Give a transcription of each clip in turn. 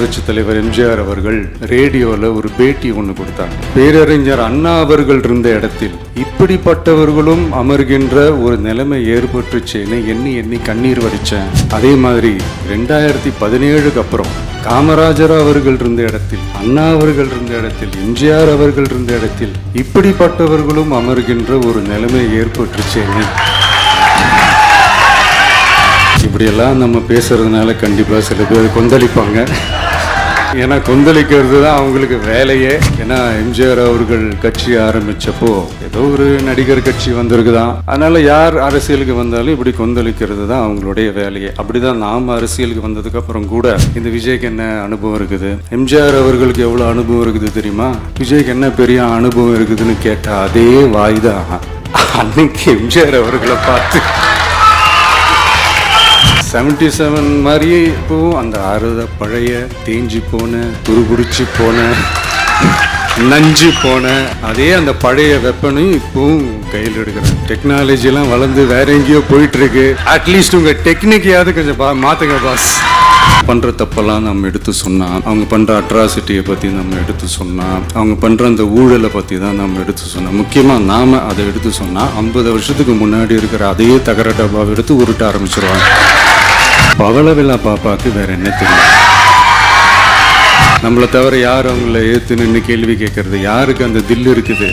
புரட்சி தலைவர் எம்ஜிஆர் அவர்கள் ரேடியோவில் ஒரு பேட்டி ஒன்று கொடுத்தாங்க. பேரறிஞர் அண்ணா அவர்கள் இருந்த இடத்தில் இப்படிப்பட்டவர்களும் அமர்கின்ற ஒரு நிலைமை ஏற்பட்டுச்சேன்னு எண்ணி எண்ணி கண்ணீர் வடித்தேன். அதே மாதிரி 2017க்கு அப்புறம் காமராஜர் அவர்கள் இருந்த இடத்தில், அண்ணா அவர்கள் இருந்த இடத்தில், எம்ஜிஆர் அவர்கள் இருந்த இடத்தில் இப்படிப்பட்டவர்களும் அமர்கின்ற ஒரு நிலைமை ஏற்பட்டுச்சேன்னு இப்படியெல்லாம் நம்ம பேசுறதுனால கண்டிப்பாக சில பேர் கொந்தளிப்பாங்க. ஏன்னா கொந்தளிக்கிறது தான் அவங்களுக்கு வேலையே. ஏன்னா எம்ஜிஆர் அவர்கள் கட்சி ஆரம்பிச்சப்போ ஏதோ ஒரு நடிகர் கட்சி வந்திருக்குதான், அதனால யார் அரசியலுக்கு வந்தாலும் இப்படி கொந்தளிக்கிறது தான் அவங்களுடைய வேலையே. அப்படிதான் நாம் அரசியலுக்கு வந்ததுக்கு அப்புறம் கூட இந்த விஜய்க்கு என்ன அனுபவம் இருக்குது, எம்ஜிஆர் அவர்களுக்கு எவ்வளோ அனுபவம் இருக்குது தெரியுமா, விஜய்க்கு என்ன பெரிய அனுபவம் இருக்குதுன்னு கேட்டா அதே வாய் தான் அன்னைக்கு எம்ஜிஆர் அவர்களை பார்த்து 77 மாதிரியே இப்போவும் அந்த அறுத பழைய தேஞ்சி போன துருபிடிச்சி போன நஞ்சு போன அதே அந்த பழைய வெப்பனையும் இப்பவும் கையில் எடுக்கிறேன். டெக்னாலஜிலாம் வளர்ந்து வேற எங்கேயோ போயிட்டு இருக்கு. அட்லீஸ்ட் உங்க டெக்னிக்கையாவது கொஞ்சம் மாத்துங்க பாஸ். பண்ற தப்பெல்லாம் நம்ம எடுத்து சொன்னா, அவங்க பண்ற அட்ராசிட்டியை பத்தி நம்ம எடுத்து சொன்னா, அவங்க பண்ற அந்த ஊழலை பத்தி தான் நம்ம எடுத்து சொன்னோம். முக்கியமா நாம அதை எடுத்து சொன்னா 50 வருஷத்துக்கு முன்னாடி இருக்கிற அதே தகர டப்பாவை எடுத்து உருட்ட ஆரம்பிச்சிருவாங்க. பவளவிழா பாப்பாக்கு வேற என்ன தெரியும்? நம்மளை தவிர யார் அவங்கள ஏத்து நின்று கேள்வி கேட்கறது? யாருக்கு அந்த தில்லு இருக்குது?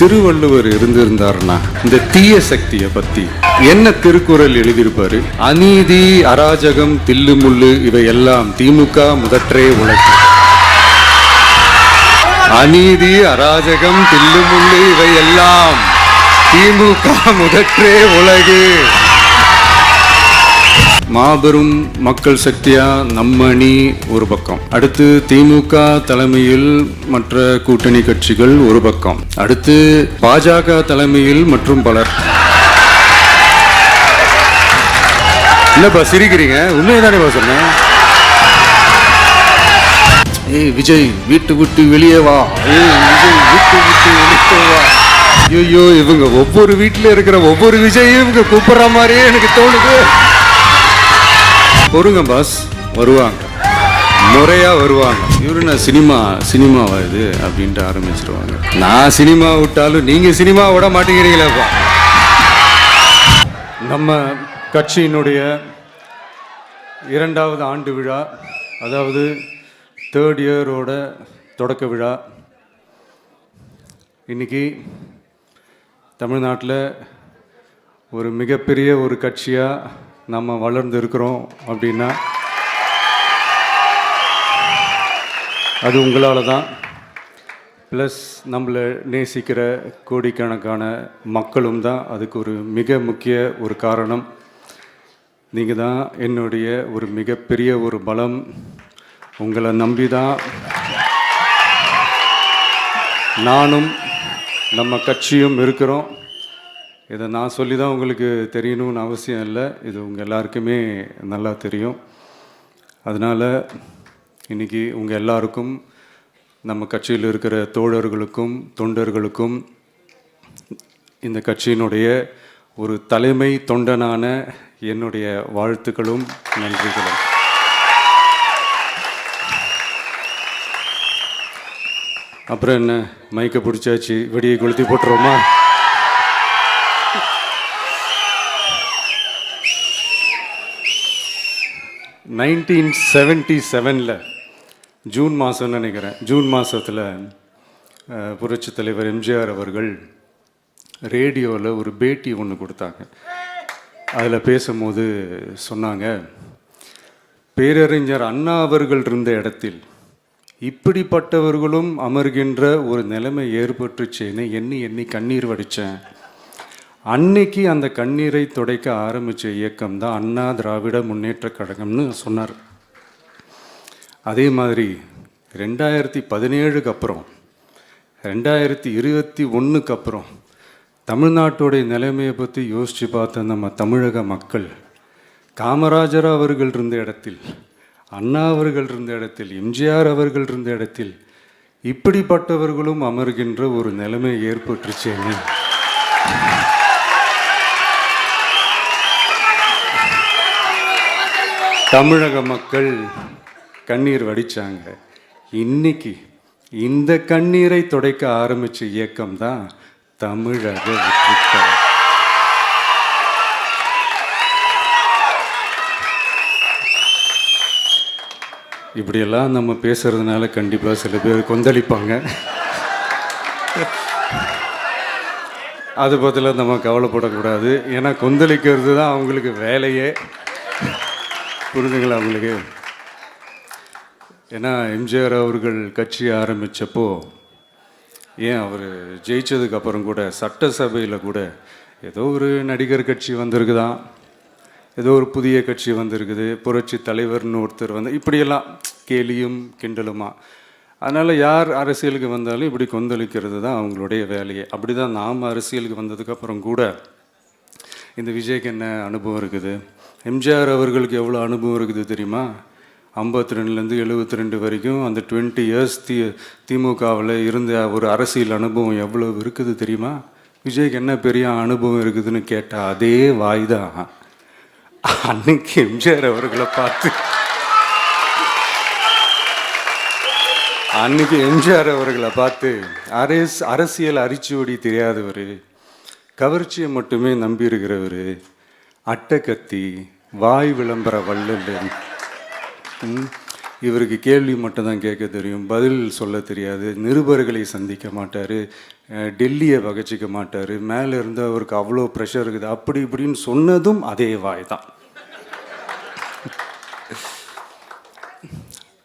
திருவள்ளுவர் இருந்திருந்தாருன்னா இந்த தீய சக்தியை பத்தி என்ன திருக்குறள் எழுதியிருப்பாரு? அநீதி, அராஜகம், தில்லுமுள்ளு இவையெல்லாம் திமுக முதற்றே உலகு. அநீதி, அராஜகம், தில்லுமுள்ளு இவையெல்லாம் திமுக முதற்றே உலகு. மாபெரும் மக்கள் சக்தியா நம்ம அணி ஒரு பக்கம், அடுத்து திமுக தலைமையில் மற்ற கூட்டணி கட்சிகள் ஒரு பக்கம், அடுத்து பாஜக தலைமையில் மற்றும் பலர். என்னப்பா சிரிக்கிறீங்க? உண்மையதானே சொன்னேன். ஏய் விஜய் வீட்டு விட்டு வெளியே வா, ஏய் விஜய் வீட்டு விட்டு வெளியே வா. ஐயோ, இவங்க ஒவ்வொரு வீட்டுல இருக்கிற ஒவ்வொரு விஜயும் இவங்க கூப்பிடுற மாதிரியே எனக்கு தோணுது. பொறுங்க பாஸ், வருவாங்க, முறையா வருவாங்க. இவரு நான் சினிமாவா இது அப்படின்ட்டு ஆரம்பிச்சிருவாங்க. நான் சினிமா விட்டாலும் நீங்க சினிமா விட மாட்டேங்கிறீங்களேப்பா. நம்ம கட்சியினுடைய 2வது ஆண்டு விழா, அதாவது 3rd இயரோட தொடக்க விழா இன்னைக்கு தமிழ்நாட்டில் ஒரு மிகப்பெரிய ஒரு கட்சியாக நம்ம வளர்ந்து இருக்கிறோம் அப்படின்னா அது உங்களால் தான். ப்ளஸ் நம்மளை நேசிக்கிற கோடிக்கணக்கான மக்களும் தான் அதுக்கு ஒரு மிக முக்கிய ஒரு காரணம். நீங்கள் தான் என்னுடைய ஒரு மிகப்பெரிய ஒரு பலம். உங்களை நம்பி தான் நானும் நம்ம கட்சியும் இருக்கிறோம். இதை நான் சொல்லி தான் உங்களுக்கு தெரியணும்னு அவசியம் இல்லை, இது உங்கள் எல்லாருக்குமே நல்லா தெரியும். அதனால் இன்றைக்கி உங்கள் எல்லாருக்கும், நம்ம கட்சியில் இருக்கிற தோழர்களுக்கும் தொண்டர்களுக்கும், இந்த கட்சியினுடைய ஒரு தலைமை தொண்டனான என்னுடைய வாழ்த்துக்களும் நன்றிகளும். அப்புறம் என்ன, மைக்கை பிடிச்சாச்சு, வெடியை கொளுத்தி போட்டுருவோமா? (1977) ஜூன் மாதம்னு நினைக்கிறேன், ஜூன் மாதத்தில் புரட்சி தலைவர் எம்ஜிஆர் அவர்கள் ரேடியோவில் ஒரு பேட்டி ஒன்று கொடுத்தாங்க. அதில் பேசும்போது சொன்னாங்க, பேரறிஞர் அண்ணா அவர்கள் இருந்த இடத்தில் இப்படிப்பட்டவர்களும் அமர்கின்ற ஒரு நிலைமை ஏற்பட்டுச்சேன்னு எண்ணி எண்ணி கண்ணீர் வடித்தேன். அன்னைக்கு அந்த கண்ணீரை துடைக்க ஆரம்பித்த இயக்கம் தான் அண்ணா திராவிட முன்னேற்ற கழகம்னு சொன்னார். அதே மாதிரி 2017க்கு அப்புறம் 2021க்கு அப்புறம் தமிழ்நாட்டுடைய நிலைமையை பற்றி யோசித்து பார்த்த நம்ம தமிழக மக்கள் காமராஜர் அவர்கள் இருந்த இடத்தில், அண்ணா அவர்கள் இருந்த இடத்தில், எம்ஜிஆர் அவர்கள் இருந்த இடத்தில் இப்படிப்பட்டவர்களும் அமர்கின்ற ஒரு நிலைமை ஏற்பட்டுருச்சேன்னு தமிழக மக்கள் கண்ணீர் வடித்தாங்க. இன்னைக்கு இந்த கண்ணீரை துடைக்க ஆரம்பித்த இயக்கம் தான் தமிழக வெற்றிக்கழகம். இப்படியெல்லாம் நம்ம பேசுறதுனால கண்டிப்பாக சில பேர் கொந்தளிப்பாங்க. அது பதிலாக நம்ம கவலைப்படக்கூடாது. ஏன்னா கொந்தளிக்கிறது தான் அவங்களுக்கு வேலையே. புரிதுங்களா அவங்களுக்கு? ஏன்னா எம்ஜிஆர் அவர்கள் கட்சி ஆரம்பித்தப்போ, ஏன் அவர் ஜெயிச்சதுக்கப்புறம் கூட சட்டசபையில் கூட ஏதோ ஒரு நடிகர் கட்சி வந்திருக்குதான், ஏதோ ஒரு புதிய கட்சி வந்திருக்குது, புரட்சி தலைவர்னு ஒருத்தர் வந்து, இப்படியெல்லாம் கேலியும் கிண்டலுமா. அதனால் யார் அரசியலுக்கு வந்தாலும் இப்படி கொந்தளிக்கிறது தான் அவங்களுடைய வேலையே. அப்படி தான் நாம் அரசியலுக்கு வந்ததுக்கப்புறம் கூட இந்த விஜய்க்கு என்ன அனுபவம் இருக்குது, எம்ஜிஆர் அவர்களுக்கு எவ்வளோ அனுபவம் இருக்குது தெரியுமா? 52லேருந்து 72 வரைக்கும் அந்த 20 இயர்ஸ் திமுகவில் இருந்த ஒரு அரசியல் அனுபவம் எவ்வளோ இருக்குது தெரியுமா? விஜய்க்கு என்ன பெரிய அனுபவம் இருக்குதுன்னு கேட்டால் அதே வாய் தான் அன்னைக்கு எம்ஜிஆர் அவர்களை பார்த்து, அன்னைக்கு எம்ஜிஆர் அவர்களை பார்த்து அரசியல் அரிச்சுவடி தெரியாதவர், கவர்ச்சியை மட்டுமே நம்பி இருக்கிறவர், அட்டை வாய் விளம்பர வள்ளல், இவருக்கு கேள்வி மட்டும்தான் கேட்க தெரியும், பதில் சொல்ல தெரியாது, நிருபர்களை சந்திக்க மாட்டார், டெல்லியை வகச்சிக்க மாட்டார், மேலே இருந்து அவருக்கு அவ்வளோ ப்ரெஷர் இருக்குது, அப்படி இப்படின்னு சொன்னதும் அதே வாய் தான்.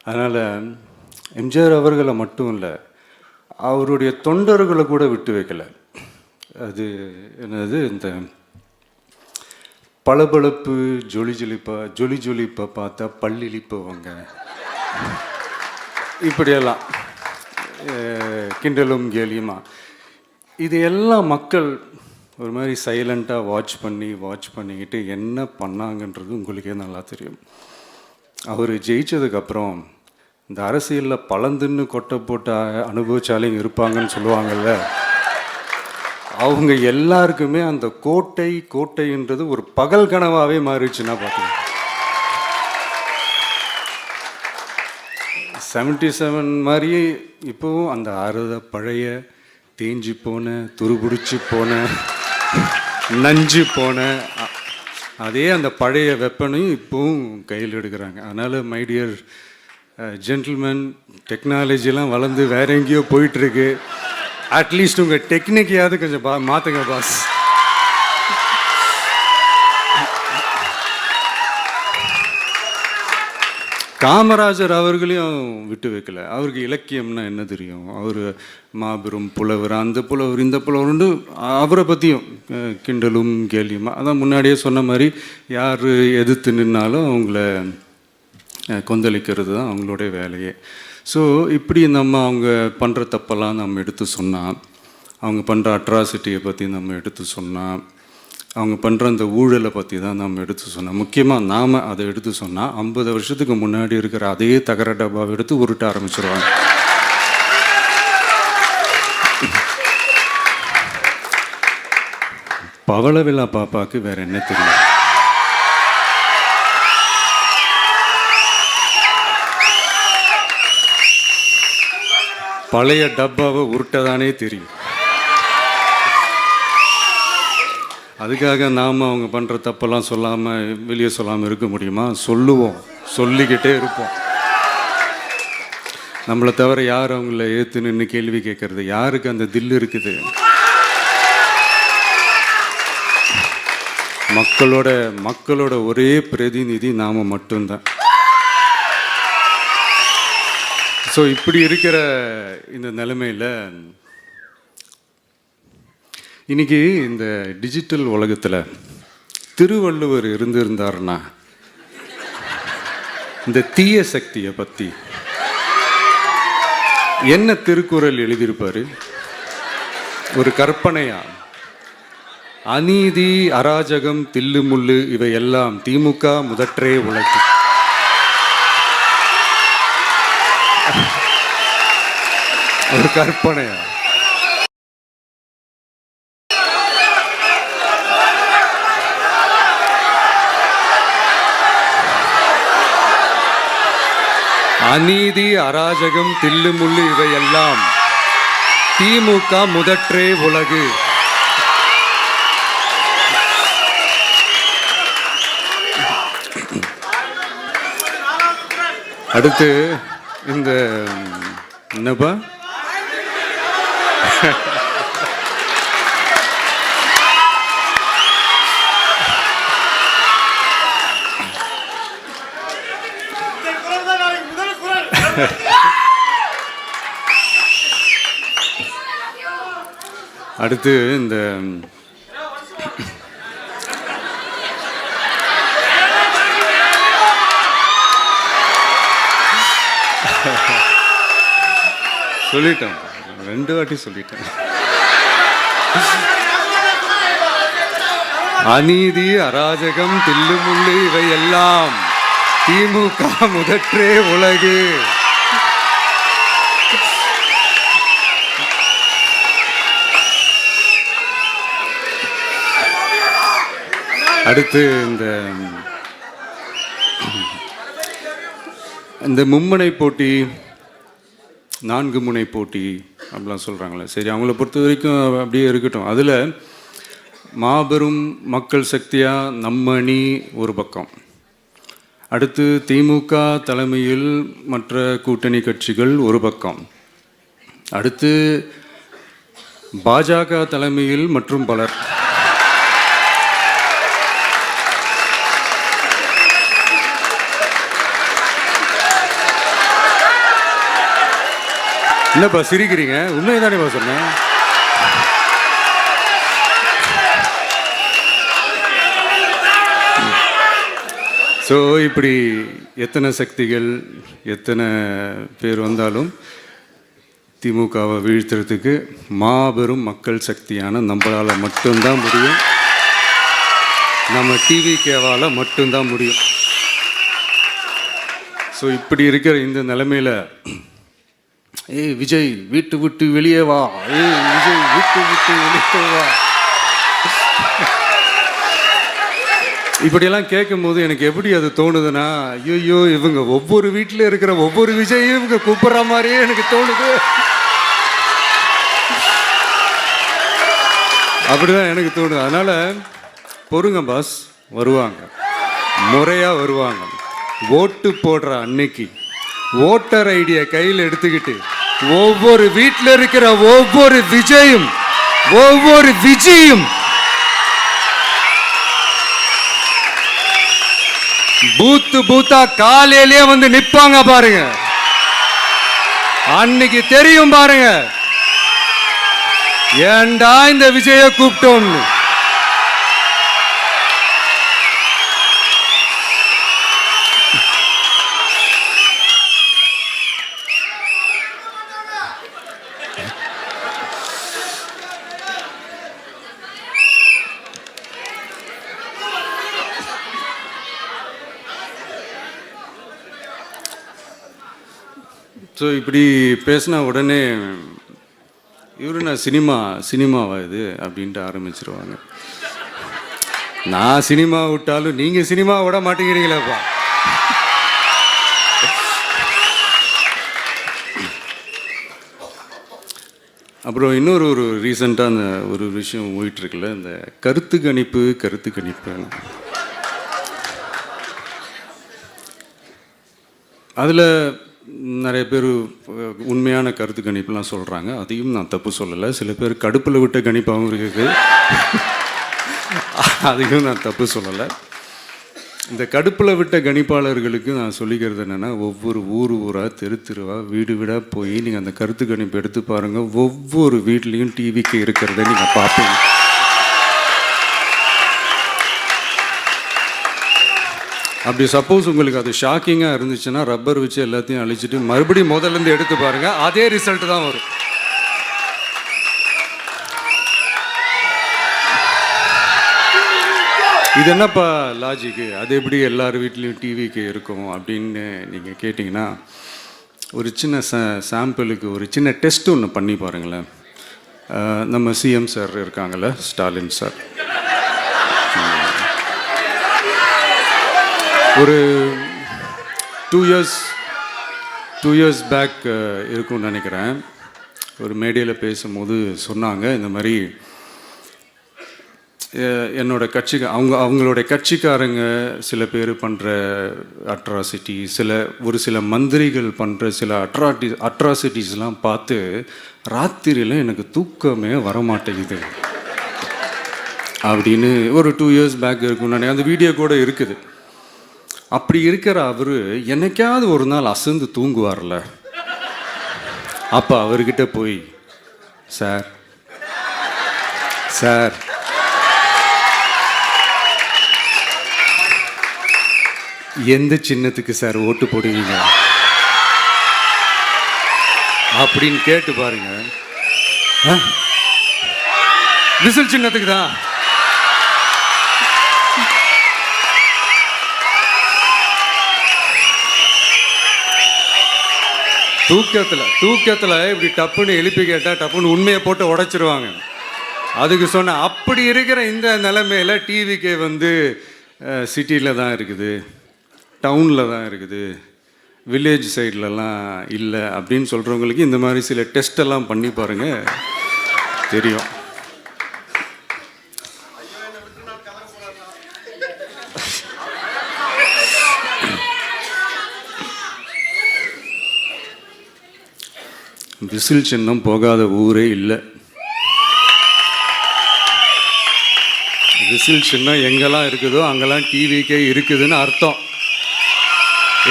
அதனால் எம்ஜிஆர் அவர்களை மட்டும் இல்லை, அவருடைய தொண்டர்களை கூட விட்டு வைக்கலை. அது என்னது, இந்த பளபளப்பு ஜொலி ஜொலிப்பை பார்த்தா பல்லிழிப்பவங்க, இப்படியெல்லாம் கிண்டலும் கேலியுமா, இதையெல்லாம் மக்கள் ஒரு மாதிரி சைலண்ட்டாக வாட்ச் பண்ணிக்கிட்டு என்ன பண்ணாங்கன்றது உங்களுக்கே நல்லா தெரியும். அவர் ஜெயிச்சதுக்கப்புறம் இந்த அரசியலில் பழந்துன்னு கொட்டை போட்டு அனுபவிச்சாலையும் இருப்பாங்கன்னு சொல்லுவாங்கள்ல, அவங்க எல்லாருக்குமே அந்த கோட்டைன்றது ஒரு பகல் கனவாகவே மாறிடுச்சுன்னா பார்த்துக்கோங்க. 77 மாதிரியே இப்போவும் அந்த பழைய தேஞ்சி போன, துருபிடிச்சி போன, நஞ்சு போன அதே அந்த பழைய வெப்பனையும் இப்போவும் கையில் எடுக்கிறாங்க. அதனால் மை டியர் ஜென்டில்மேன், டெக்னாலஜிலாம் வளர்ந்து வேற எங்கேயோ போயிட்டுருக்கு. அட்லீஸ்ட் உங்கள் டெக்னிக்கையாவது கொஞ்சம் மாற்றுங்க பாஸ். காமராஜர் அவர்களையும் விட்டு வைக்கல. அவருக்கு இலக்கியம்னா என்ன தெரியும், அவர் மாபெரும் புலவர், அந்த புலவர் இந்த புலவருண்டு அவரை பற்றியும் கிண்டலும் கேலியுமா. அதான் முன்னாடியே சொன்ன மாதிரி யார் எதிர்த்து நின்னாலும் அவங்கள கொந்தளிக்கிறது தான் அவங்களுடைய வேலையே. ஸோ இப்படி அவங்க பண்ணுற தப்பெல்லாம் நம்ம எடுத்து சொன்னால், அவங்க பண்ணுற அட்ராசிட்டியை பற்றி நம்ம எடுத்து சொன்னால், அவங்க பண்ணுற அந்த ஊழலை பற்றி தான் நம்ம எடுத்து சொன்னோம். முக்கியமாக நாம் அதை எடுத்து சொன்னால் 50 வருஷத்துக்கு முன்னாடி இருக்கிற அதே தகர டப்பாவை எடுத்து உருட்ட ஆரம்பிச்சிருவாங்க. பவளவிழா பாப்பாவுக்கு வேற என்ன தெரியும்? பழைய டப்பாவை உருட்டதானே தெரியும். அதுக்காக நாம் அவங்க பண்ணுற தப்பெல்லாம் சொல்லாமல் வெளியே சொல்லாமல் இருக்க முடியுமா? சொல்லுவோம், சொல்லிக்கிட்டே இருப்போம். நம்மளை தவிர யார் அவங்கள ஏற்று நின்று கேள்வி கேட்கறது? யாருக்கு அந்த தில் இருக்குது? மக்களோட ஒரே பிரதிநிதி நாம் மட்டும்தான். ஸோ இப்படி இருக்கிற இந்த நிலைமையில் இன்னைக்கு இந்த டிஜிட்டல் உலகத்தில் திருவள்ளுவர் இருந்திருந்தாருன்னா இந்த தீய சக்தியை பற்றி என்ன திருக்குறள் எழுதியிருப்பார்? ஒரு கற்பனையா, அநீதி, அராஜகம், தில்லுமுள்ளு இவையெல்லாம் திமுக முதற்றே உலகு. ஒரு கற்பனையா? அநீதி, அராஜகம், தில்லுமுள்ளு இவையெல்லாம் திமுக முதற்றே உலகு. அடுத்து இந்த என்னப்பா அடுத்து இந்த சொல்லிட்டேன், 2 வாட்டி சொல்லிட்டேன். அநீதி, அராஜகம், தில்லுமுள்ளு இவையெல்லாம் திமுக முதற்றே உலகு. அடுத்து இந்த மும்முனை போட்டி, 4 முனை போட்டி அப்படிலாம் சொல்கிறாங்களே, சரி அவங்கள பொறுத்த வரைக்கும் அப்படியே இருக்கட்டும். அதில் மாபெரும் மக்கள் சக்தியாக நம்ம அணி ஒரு பக்கம், அடுத்து திமுக தலைமையில் மற்ற கூட்டணி கட்சிகள் ஒரு பக்கம், அடுத்து பாஜக தலைமையில் மற்றும் பலர். என்னப்பா சிரிக்கிறீங்க? உண்மையை தானேப்பா சொன்னேன். ஸோ இப்படி எத்தனை சக்திகள், எத்தனை பேர் வந்தாலும் திமுகவை வீழ்த்துறதுக்கு மாபெரும் மக்கள் சக்தியான நம்மளால் மட்டும்தான் முடியும். நம்ம டிவிகேவால் மட்டும்தான் முடியும். ஸோ இப்படி இருக்கிற இந்த நிலைமையில் ஏய் விஜய் வீட்டு விட்டு வெளியே வா, ஏய் விஜய் வீட்டு விட்டு வெளியே வா, இப்படியெல்லாம் கேட்கும்போது எனக்கு எப்படி அது தோணுதுன்னா, ஐயோ இவங்க ஒவ்வொரு வீட்டில் இருக்கிற ஒவ்வொரு விஜயும் இவங்க கூப்பிட்ற மாதிரியே எனக்கு தோணுது. அப்படிதான் எனக்கு தோணுது. அதனால பொறுங்க பாஸ், வருவாங்க, முறையாக வருவாங்க. ஓட்டு போடுற அன்னைக்கு ஓட்டர் ஐடியை கையில் எடுத்துக்கிட்டு ஒவ்வொரு வீட்டில் இருக்கிற ஒவ்வொரு விஜயும் பூத்தா காலையிலேயே வந்து நிப்பாங்க பாருங்க. அன்னைக்கு தெரியும் பாருங்க, ஏண்டா இந்த விஜய கூப்பிட்டோம்னு. ஸோ இப்படி பேசினா உடனே இவரு நான் சினிமாவா இது அப்படின்ட்டு ஆரம்பிச்சிருவாங்க. நான் சினிமா விட்டாலும் நீங்கள் சினிமா விட மாட்டேங்கிறீங்களேப்பா. அப்புறம் இன்னொரு ரீசெண்டாக அந்த ஒரு விஷயம் போயிட்டுருக்குல்ல, இந்த கருத்து கணிப்பு அதில் நிறைய பேர் உண்மையான கருத்து கணிப்புலாம் சொல்கிறாங்க. அதையும் நான் தப்பு சொல்லலை. சில பேர் கடுப்பில் விட்ட கணிப்பாகவும் இருக்குது, அதையும் நான் தப்பு சொல்லலை. இந்த கடுப்பில் விட்ட கணிப்பாளர்களுக்கு நான் சொல்லிக்கிறது என்னென்னா, ஒவ்வொரு ஊராக தெருவாக வீடாக போய் நீங்கள் அந்த கருத்து கணிப்பு எடுத்து பாருங்கள். ஒவ்வொரு வீட்லேயும் டிவிக்கு இருக்கிறத நீங்கள் பார்ப்பீங்க. அப்படி சப்போஸ் உங்களுக்கு அது ஷாக்கிங்காக இருந்துச்சுன்னா ரப்பர் வச்சு எல்லாத்தையும் அழிச்சிட்டு மறுபடியும் முதல்லேருந்து எடுத்து பாருங்கள், அதே ரிசல்ட் தான் வரும். இது என்னப்பா லாஜிக்கு, அது எப்படி எல்லார் வீட்லேயும் டிவிக்கு இருக்கும் அப்படின்னு நீங்கள் கேட்டிங்கன்னா, ஒரு சின்ன சாம்பிளுக்கு ஒரு சின்ன டெஸ்ட் ஒன்று பண்ணி பாருங்களேன். நம்ம சிஎம் சார் இருக்காங்கள்ல, ஸ்டாலின் சார், ஒரு 2 years 2 years பேக் இருக்கும்னு நினைக்கிறேன். ஒரு மேடையில் பேசும்போது சொன்னாங்க, இந்த மாதிரி என்னோட கட்சிக்கு அவங்களுடைய கட்சிக்காரங்க சில பேர் பண்ணுற அட்ராசிட்டி, ஒரு சில மந்திரிகள் பண்ணுற சில அட்ராசிட்டிஸ்லாம் பார்த்து ராத்திரியில் எனக்கு தூக்கமே வரமாட்டேங்குது அப்படின்னு ஒரு 2 years பேக் இருக்கும்னு நினைக்கிறேன். அந்த வீடியோ கூட இருக்குது. அப்படி இருக்கிற அவர் என்னைக்காவது ஒரு நாள் அசந்து தூங்குவார்ல, அப்போ அவர்கிட்ட போய், சார் சார் எந்த சின்னத்துக்கு சார் ஓட்டு போடுவீங்க அப்படின்னு கேட்டு பாருங்க. விசில் சின்னத்துக்கு தான். தூக்கத்தில் இப்படி டப்புன்னு எழுப்பி கேட்டால் டப்புன்னு உண்மையை போட்டு உடைச்சிருவாங்க. அதுக்கு சொன்ன அப்படி இருக்கிற இந்த நிலைமையில் டிவிக்கே சிட்டியில் தான் இருக்குது, டவுனில் தான் இருக்குது, வில்லேஜ் சைட்லலாம் இல்லை அப்படின்னு சொல்கிறவங்களுக்கு இந்த மாதிரி சில டெஸ்டெல்லாம் பண்ணி பாருங்கள், தெரியும். விசில் சின்னம் போகாத ஊரே இல்லை. விசில் சின்னம் எங்கெல்லாம் இருக்குதோ அங்கெல்லாம் டிவிக்கே இருக்குதுன்னு அர்த்தம்.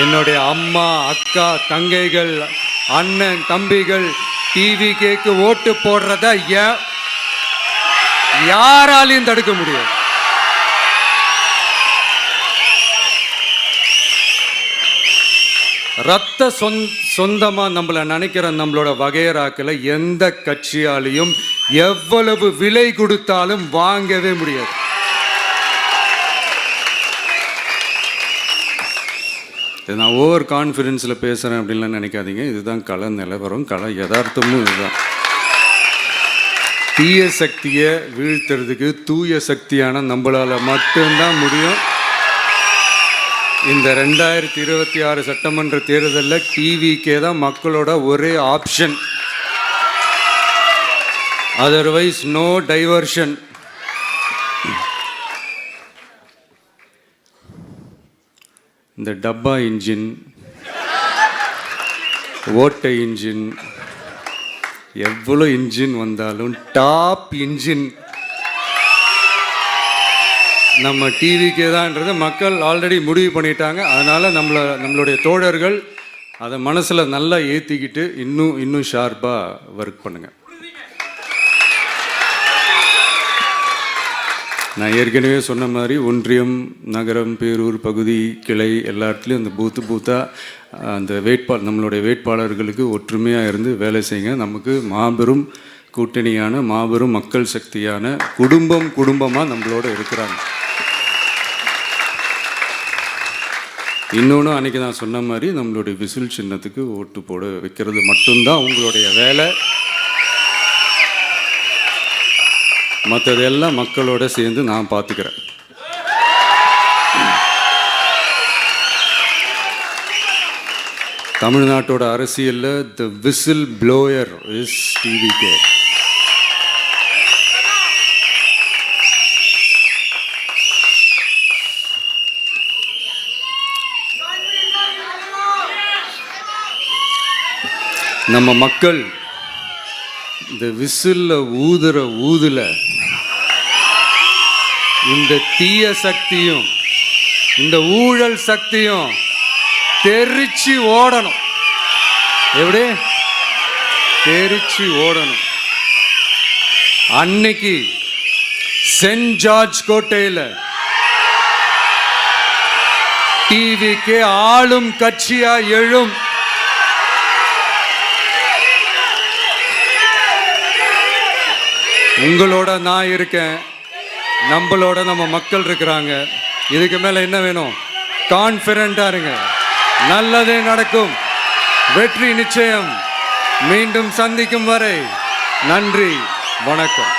என்னுடைய அம்மா, அக்கா, தங்கைகள், அண்ணன், தம்பிகள் டிவிக்கேக்கு ஓட்டு போடுறத யாராலையும் தடுக்க முடியாது. ரத்த சொந்தமா நம்மளை நினைக்கிற நம்மளோட வகையராக்களை எந்த கட்சியாலையும் எவ்வளவு விலை கொடுத்தாலும் வாங்கவே முடியாது. நான் ஓவர் கான்ஃபிடென்ஸில் பேசுகிறேன் அப்படின்லாம் நினைக்காதீங்க. இதுதான் கள நிலவரம், கள யதார்த்தமும் இதுதான். தீய சக்தியை வீழ்த்துறதுக்கு தூய சக்தியான நம்மளால் மட்டும்தான் முடியும். இந்த 2026 சட்டமன்ற தேர்தலில் டிவிக்கே தான் மக்களோட ஒரே ஆப்ஷன். Otherwise no diversion. இந்த டப்பா இன்ஜின், ஓட்டை இன்ஜின், எவ்வளோ இன்ஜின் வந்தாலும் டாப் இன்ஜின் நம்ம டிவிக்கே தான்ன்றது மக்கள் ஆல்ரெடி முடிவு பண்ணிட்டாங்க. அதனால் நம்மளுடைய தோழர்கள் அதை மனசில் நல்லா ஏற்றிக்கிட்டு இன்னும் ஷார்ப்பாக ஒர்க் பண்ணுங்கள். நான் ஏற்கனவே சொன்ன மாதிரி ஒன்றியம், நகரம், பேரூர், பகுதி, கிளை எல்லா இடத்துலையும் அந்த பூத்தாக அந்த நம்மளுடைய வேட்பாளர்களுக்கு ஒற்றுமையாக இருந்து வேலை செய்யுங்க. நமக்கு மாபெரும் கூட்டணியான மாபெரும் மக்கள் சக்தியான குடும்பமாக நம்மளோட இருக்கிறாங்க. இன்னொன்று அன்றைக்கி நான் சொன்ன மாதிரி நம்மளுடைய விசில் சின்னத்துக்கு ஓட்டு போட வைக்கிறது மட்டும்தான் உங்களுடைய வேலை. மற்றதெல்லாம் மக்களோட சேர்ந்து நான் பார்த்துக்கிறேன். தமிழ்நாட்டோட அரசியலில் தி விசில் ப்ளோயர் இஸ் டிவிகே. நம்ம மக்கள் இந்த விசில்ல ஊதுல இந்த தீய சக்தியும் இந்த ஊழல் சக்தியும் தெரிச்சு ஓடணும். எப்படி தெரிச்சு ஓடணும்? அன்னைக்கு சென்ட் ஜார்ஜ் கோட்டையில் டிவிக்கு ஆளும் கட்சியா எழும். உங்களோட நான் இருக்கேன், நம்மளோட நம்ம மக்கள் இருக்கிறாங்க. இதுக்கு மேல என்ன வேணும்? கான்ஃபிடென்ட்டா இருங்க, நல்லதே நடக்கும், வெற்றி நிச்சயம். மீண்டும் சந்திக்கும் வரை நன்றி, வணக்கம்.